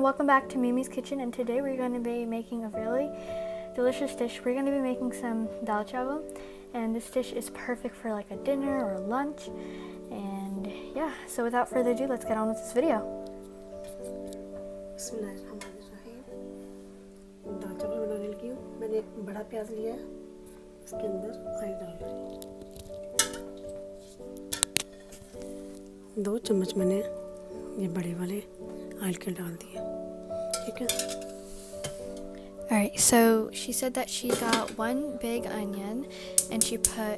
welcome back to Mimi's Kitchen, and today we're going to be making a really delicious dish. We're going to be making some dal chawal, and this dish is perfect for like a dinner or lunch. And yeah, so without further ado, let's get on with this video. दाल चावल बनाने लगी हूँ। मैंने एक बड़ा प्याज लिया है, इसके अंदर ऑयल डाल रही हूँ। 2 चम्मच मैंने ये बड़े वाले ऑयल के डाल दिए, ठीक है। Alright, so she said that she got 1 big onion and she put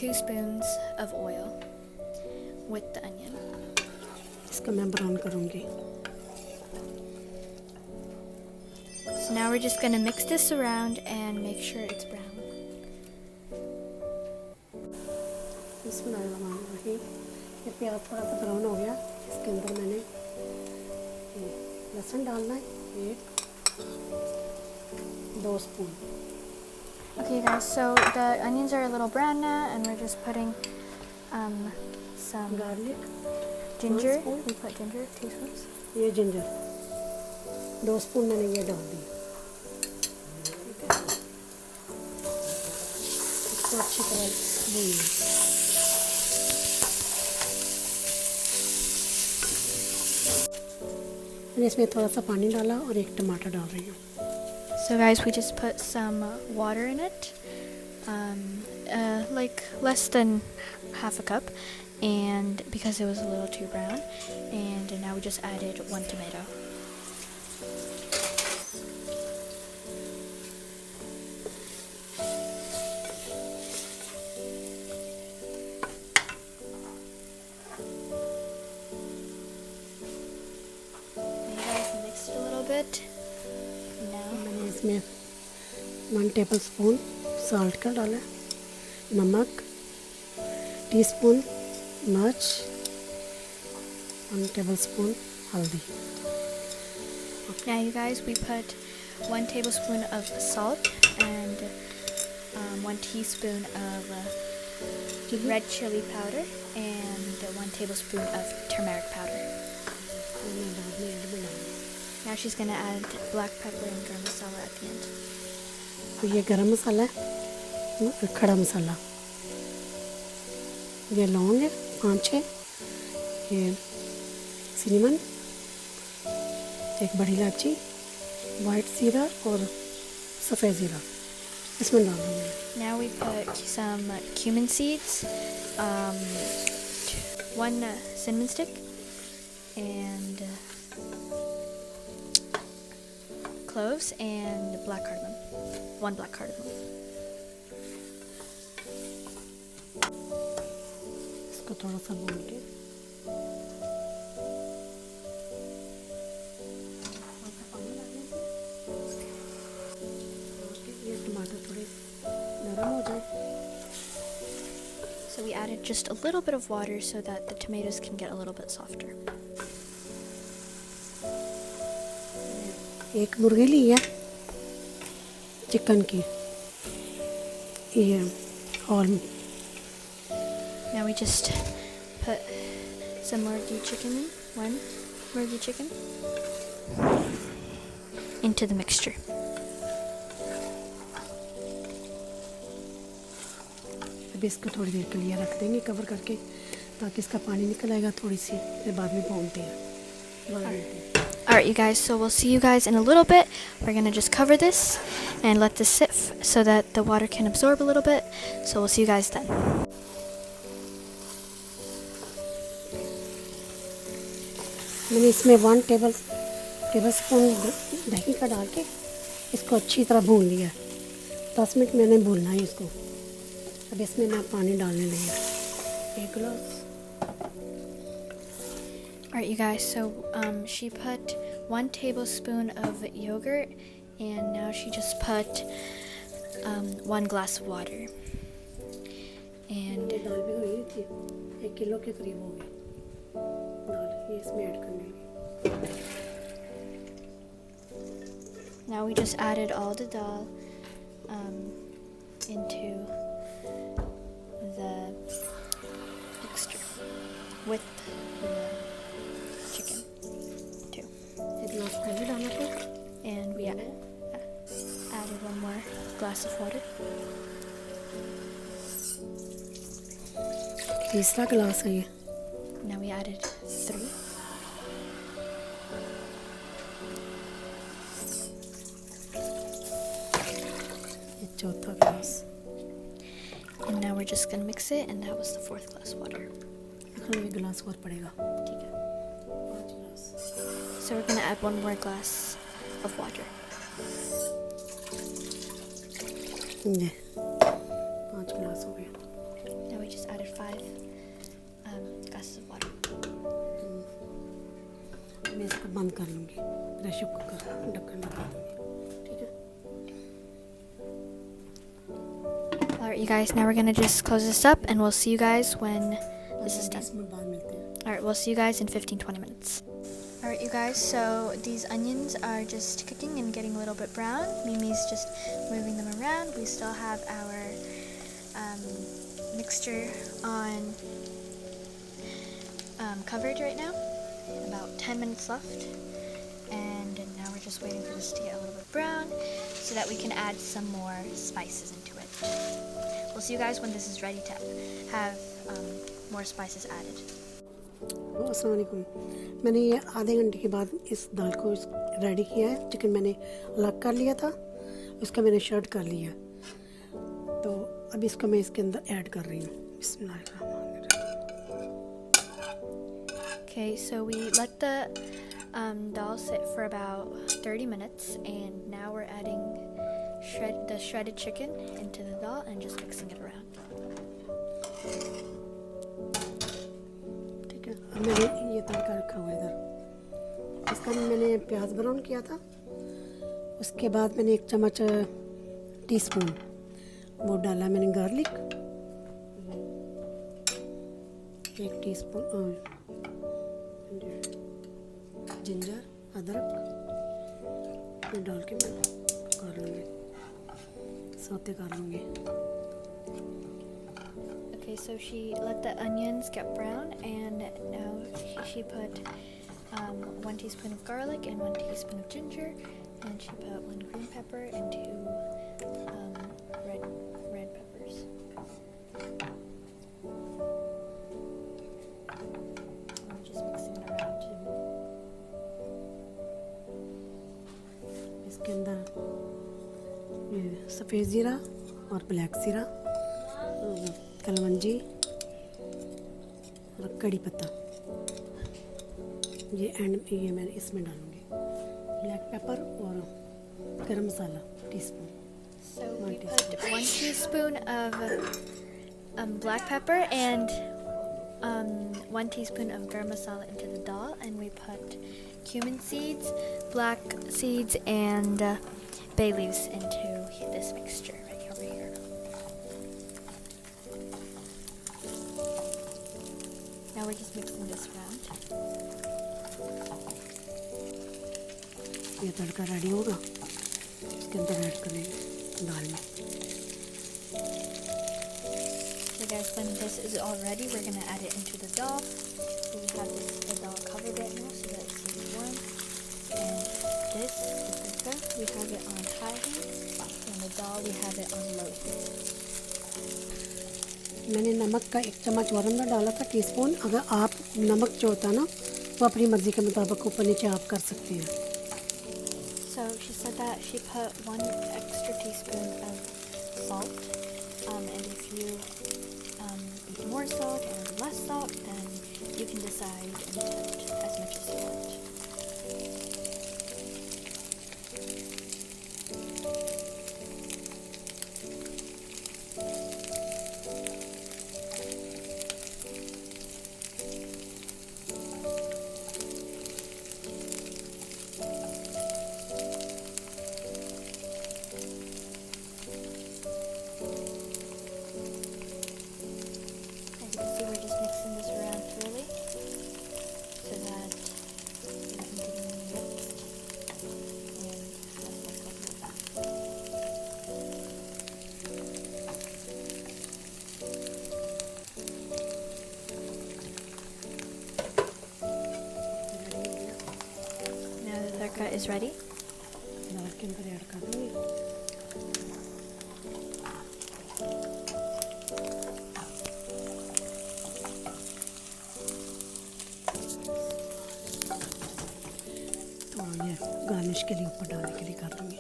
2 spoons of oil with the onion. इसका मैं ब्राउन करूँगी। So now we're just going to mix this around and make sure it's brown. बिस्मिल्लाहिर्रहमानिर्रहीम। ये प्याज थोड़ा सा brown हो गया, इसके अंदर मैंने लहसुन डालना है, 2 spoon. Okay guys, so the onions are a little brown now, and we're just putting some garlic, ginger. We put ginger, 2 spoons. ये जिंजर 2 स्पून मैंने ये डाल दी। इसको अच्छी तरह भून। मैंने इसमें थोड़ा सा पानी डाला और 1 टमाटर डाल रही हूँ। So guys, we just put some water in it, like less than half a cup, and because it was a little too brown, and now we just added 1 tomato. A little bit. Now मैंने इसमें 1 tablespoon salt का डाला, नमक, teaspoon मिर्च, 1 tablespoon हल्दी। now you guys, we put 1 tablespoon of salt and 1 teaspoon of red chili powder and 1 tablespoon of turmeric powder. Now she's going to add black pepper and garam masala at the end. तो ये गरम मसाला है, खड़ा मसाला, ये लौंग है 5-6, ये cinnamon, 1 बड़ी इलायची, वाइट ज़ीरा और सफ़ेद ज़ीरा इसमें डाल दूँगी। Now we put some cumin seeds, 1 cinnamon stick, and cloves, and black cardamom, 1 black cardamom. इसको थोड़ा सा भून के ये टमाटर थोड़े नरम हो जाए। So we added just a little bit of water so that the tomatoes can get a little bit softer. 1 मुर्गी ली है चिकन की, ये और Now we just put some murgi chicken in, 1 murgi chicken, into the mixture. अब इसको थोड़ी देर के लिए रख देंगे कवर करके, ताकि इसका पानी निकल आएगा थोड़ी सी, फिर बाद में भूनते हैं। Alright you guys, so we'll see you guys in a little bit. We're going to just cover this and let this sit so that the water can absorb a little bit. So we'll see you guys then. मैंने इसमें 1 tablespoon दही का डाल के इसको अच्छी तरह भून लिया। 10 मिनट मैंने भूनना है इसको। अब इसमें मैं पानी डालने लगी, 1 गिलास। Alright you guys, so she put 1 tablespoon of yogurt, and now she just put 1 glass of water. And दाल भी हुई थी, 1 किलो के करीब हो गई दाल, ये इसमें ऐड करने लगी। now we just added all the dal into the mixture with the chicken too. गिलास पहले डाला था। And we added one more glass of water. तीसरा गिलास है ये। Now we added 3. ये चौथा गिलास। And now we're just gonna mix it, and that was the 4th glass water. एक गिलास और पड़ेगा। ठीक है. 5 गिलास। So we're gonna add one more glass of water. ये 5 गिलास हो गया। Now we just added 5 glasses of water. मैं इसको बंद कर लूँगी, प्रेशर कुकर ढक्कन लगा दूँगी, ठीक है। Alright, you guys, now we're gonna just close this up, and we'll see you guys when this is done. 20 minute बाद मिलते हैं। Alright, we'll see you guys in 15-20 minutes. Alright, you guys, so these onions are just cooking and getting a little bit brown. Mimi's just moving them around. We still have our mixture on covered right now. About 10 minutes left. And now we're just waiting for this to get a little bit brown so that we can add some more spices into it. We'll see you guys when this is ready to have more spices added. अस्सलाम वालेकुम। मैंने ये आधे घंटे के बाद इस दाल को रेडी किया है। चिकन मैंने अलग कर लिया था, उसका मैंने शर्ट कर लिया। तो अब इसको मैं इसके अंदर ऐड कर रही हूँ। बिस्मिल्लाहिर्रहमानिर्रहीम। Okay, so we let the dal sit for about 30 minutes, and now we're adding the shredded chicken into the dal and just mixing it around. ठीक है, अब मैंने ये तड़का रखा हुआ है इधर। इसका मैंने प्याज ब्राउन किया था। उसके बाद मैंने 1 चम्मच टीस्पून वो डाला मैंने गार्लिक, 1 टीस्पून जिंजर अदरक ये डाल के मैं कर लूँगी, सौते कर लूँगी। Okay, so she let the onions get brown, and now she put 1 teaspoon of garlic and 1 teaspoon of ginger, and she put 1 green pepper and 2 red peppers. I'm just mixing it around too. इसके अंदर ये सफ़ेद ज़ीरा और black ज़ीरा, कलवंजी और कड़ी पत्ता, ये मैं इसमें डालूँगी। ब्लैक पेपर और गरम मसाला teaspoon. So we put 1 teaspoon of black pepper and 1 teaspoon of garam masala into the dal, and we put cumin seeds, black seeds, and bay leaves into this mixture right over here. Now we're just mixing this around. ये तड़का ready होगा, इसके अंदर add करेंगे दाल में। So guys, when this is all ready, we're gonna add it into the dal. So we have the dal covered right now, so that it's really warm. And this, the tadka, we have it on high heat, and the dal we have it on low heat. मैंने नमक का 1 चम्मच वरम में डाला था teaspoon. अगर आप नमक जो होता है ना वो अपनी मर्ज़ी के मुताबिक ऊपर नीचे आप कर सकते हैं। So she said that she put 1 extra teaspoon of salt, and if you eat more salt or less salt, then you can decide and put as much as you want. As you can see, we're just mixing this around thoroughly so that is ready. दाल के अंदर add कर देंगे। तो ये garnish के लिए ऊपर डालने के लिए कर देंगे।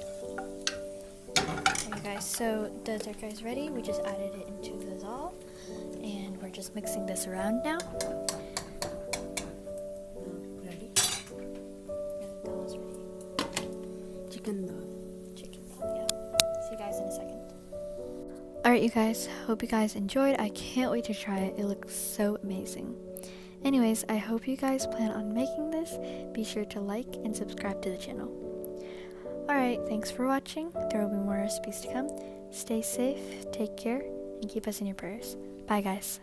Okay guys, so the tadka is ready. We just added it into the dal and we're just mixing this around now. Ready And dal is ready. Chicken dal. Chicken dal, yeah. See you guys in a second. Alright you guys, hope you guys enjoyed. I can't wait to try it. It looks so amazing. Anyways, I hope you guys plan on making this. Be sure to like and subscribe to the channel. Alright, thanks for watching. There will be more recipes to come. Stay safe, take care, and keep us in your prayers. Bye guys.